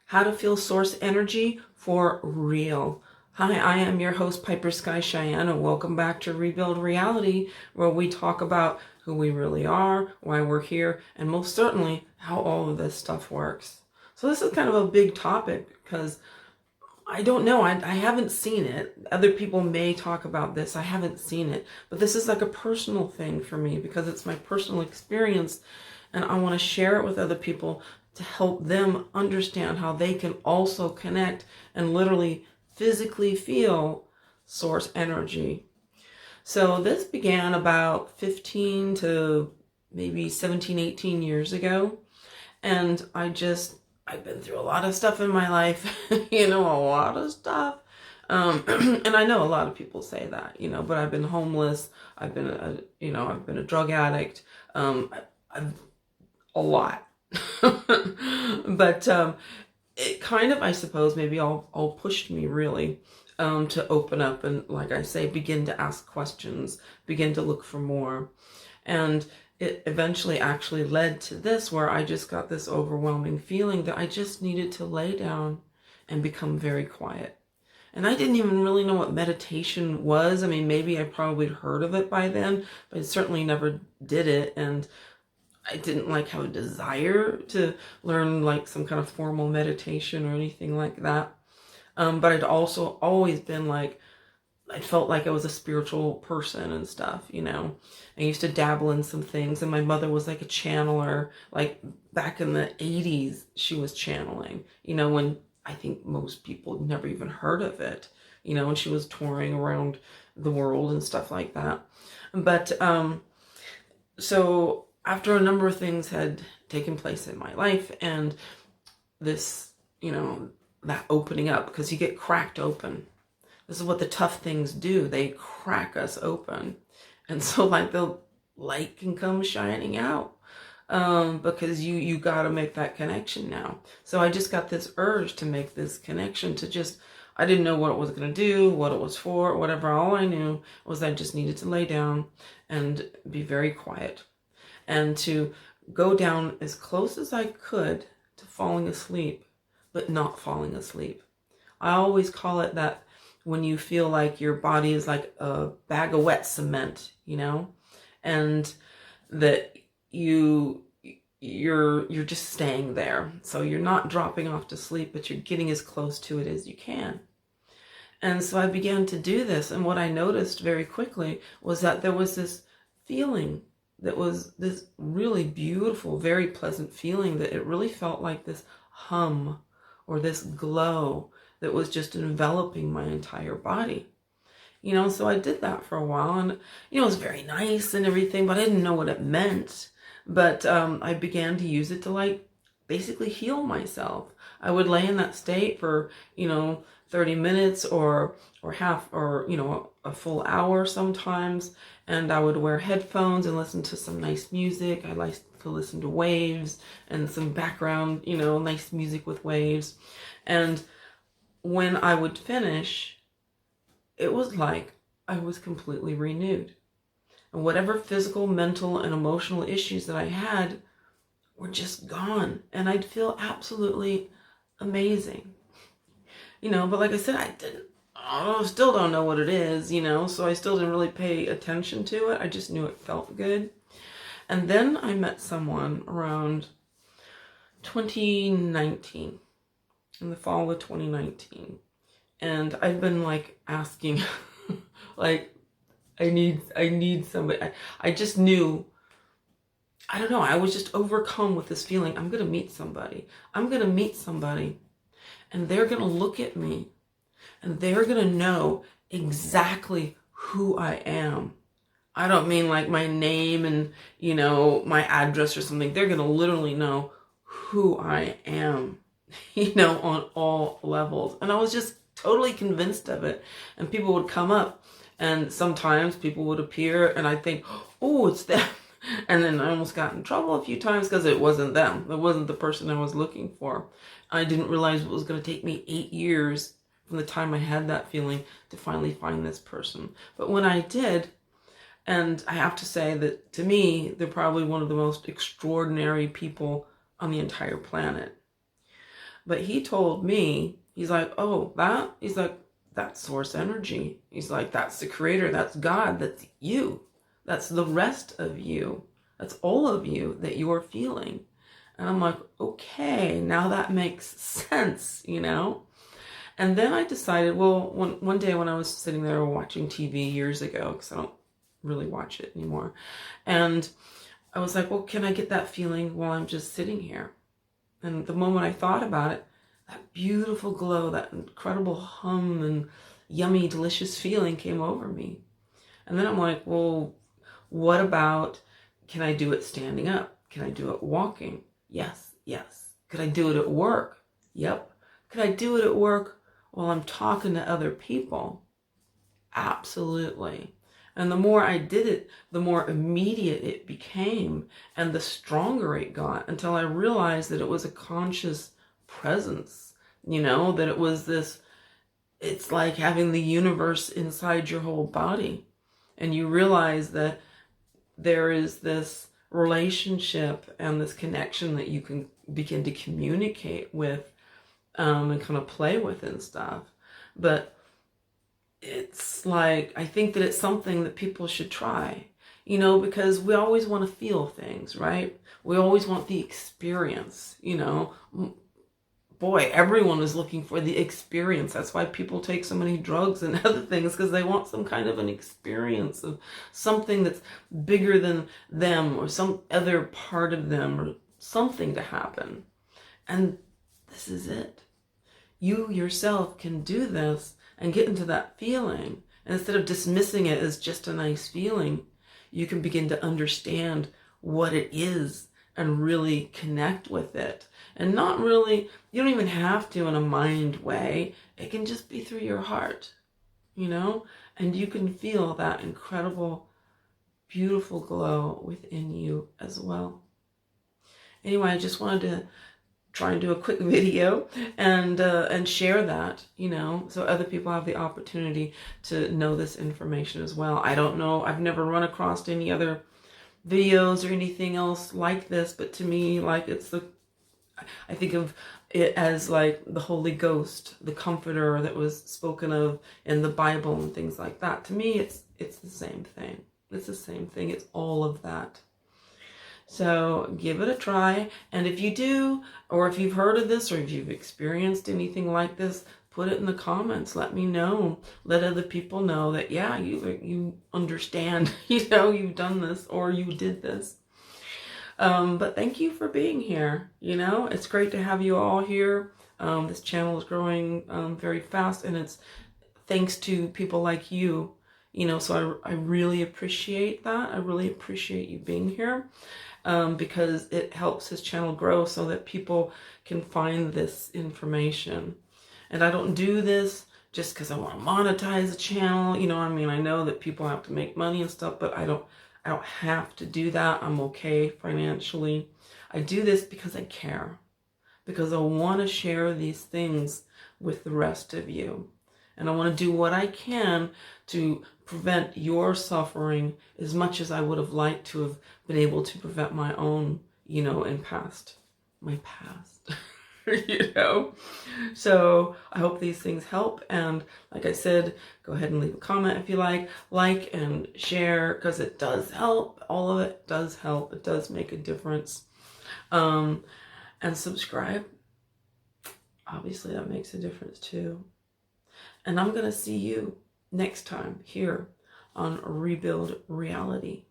How to feel source energy for real. Hi, I am your host, Piper Sky Cheyenne, and welcome back to Rebuild Reality, where we talk about who we really are, why we're here, and most certainly how all of this stuff works. So this is kind of a big topic because I don't know, I haven't seen it. Other people may talk about this. I haven't seen it. But this is like a personal thing for me because it's my personal experience, and I want to share it with other people to help them understand how they can also connect and literally physically feel source energy. So this began about 15 to maybe 17, 18 years ago. And I've been through a lot of stuff in my life, a lot of stuff. And I know a lot of people say that, but I've been homeless. I've been a drug addict. I've a lot. But it kind of, I suppose, maybe all pushed me really to open up and, like I say, begin to ask questions, begin to look for more. And it eventually actually led to this, where I just got this overwhelming feeling that I just needed to lay down and become very quiet. And I didn't even really know what meditation was. I mean, maybe I probably heard of it by then, but I certainly never did it. And I didn't have a desire to learn some kind of formal meditation or anything like that. But I'd also always been I felt like I was a spiritual person and stuff, I used to dabble in some things, and my mother was like a channeler. Back in the 80s, she was channeling, when I think most people never even heard of it, and she was touring around the world and stuff like that. But, so after a number of things had taken place in my life, and this, that opening up, because you get cracked open. This is what the tough things do. They crack us open. And so the light can come shining out because you got to make that connection now. So I just got this urge to make this connection I didn't know what it was going to do, what it was for, whatever. All I knew was I just needed to lay down and be very quiet and to go down as close as I could to falling asleep, but not falling asleep. I always call it that when you feel like your body is like a bag of wet cement, and that you're just staying there. So you're not dropping off to sleep, but you're getting as close to it as you can. And so I began to do this. And what I noticed very quickly was that there was this feeling that was this really beautiful, very pleasant feeling, that it really felt like this hum or this glow that was just enveloping my entire body. So I did that for a while, and, it was very nice and everything, but I didn't know what it meant. But I began to use it to basically heal myself. I would lay in that state for, 30 minutes or half, or, a full hour sometimes. And I would wear headphones and listen to some nice music. I like to listen to waves and some background, nice music with waves. And when I would finish, it was like I was completely renewed. And whatever physical, mental, and emotional issues that I had were just gone. And I'd feel absolutely amazing. But like I said, I still don't know what it is, so I still didn't really pay attention to it. I just knew it felt good. And then I met someone around 2019. In the fall of 2019. And I've been asking, I need somebody. I just knew, I don't know, I was just overcome with this feeling. I'm going to meet somebody. And they're going to look at me and they're going to know exactly who I am. I don't mean my name and, my address or something. They're going to literally know who I am. On all levels. And I was just totally convinced of it. And people would come up, and sometimes people would appear, and I'd think, oh, it's them. And then I almost got in trouble a few times because it wasn't them. It wasn't the person I was looking for. I didn't realize it was going to take me 8 years from the time I had that feeling to finally find this person. But when I did, and I have to say that to me, they're probably one of the most extraordinary people on the entire planet. But he told me, he's like, oh, he's like, that's source energy. He's like, that's the creator, that's God, that's you. That's the rest of you. That's all of you that you're feeling. And I'm like, okay, now that makes sense, you know? And then I decided, well, one day when I was sitting there watching TV years ago, because I don't really watch it anymore, and I was like, well, can I get that feeling while I'm just sitting here? And the moment I thought about it, that beautiful glow, that incredible hum and yummy, delicious feeling came over me. And then I'm like, well, what about, can I do it standing up? Can I do it walking? Yes, yes. Could I do it at work? Yep. Could I do it at work while I'm talking to other people? Absolutely. And the more I did it, the more immediate it became and the stronger it got, until I realized that it was a conscious presence, you know, that it was this, it's like having the universe inside your whole body. And you realize that there is this relationship and this connection that you can begin to communicate with and kind of play with and stuff. But it's like, I think that it's something that people should try, you know, because we always want to feel things, right? We always want the experience, you know. Boy, everyone is looking for the experience. That's why people take so many drugs and other things, because they want some kind of an experience of something that's bigger than them or some other part of them or something to happen. And this is it. You yourself can do this and get into that feeling. And instead of dismissing it as just a nice feeling, you can begin to understand what it is and really connect with it. And not really, you don't even have to in a mind way. It can just be through your heart, you know? And you can feel that incredible, beautiful glow within you as well. Anyway, I just wanted to try and do a quick video and share that, you know, so other people have the opportunity to know this information as well. I don't know, I've never run across any other videos or anything else like this, but to me, like, I think of it as like the Holy Ghost, the comforter that was spoken of in the Bible and things like that. To me, it's the same thing. It's the same thing. It's all of that. So give it a try. And if you do, or if you've heard of this, or if you've experienced anything like this, put it in the comments. Let me know. Let other people know that, yeah, you understand, you know, you've done this or you did this. But thank you for being here. You know, it's great to have you all here. This channel is growing very fast, and it's thanks to people like you, you know, so I really appreciate that. I really appreciate you being here. Because it helps his channel grow so that people can find this information. And I don't do this just because I want to monetize the channel. You know, I mean, I know that people have to make money and stuff, but I don't have to do that. I'm okay financially. I do this because I care, because I want to share these things with the rest of you. And I want to do what I can to prevent your suffering as much as I would have liked to have been able to prevent my own, you know, my past, you know. So I hope these things help. And like I said, go ahead and leave a comment if you like and share, because it does help. All of it does help. It does make a difference. And subscribe. Obviously, that makes a difference too. And I'm going to see you next time here on Rebuild Reality.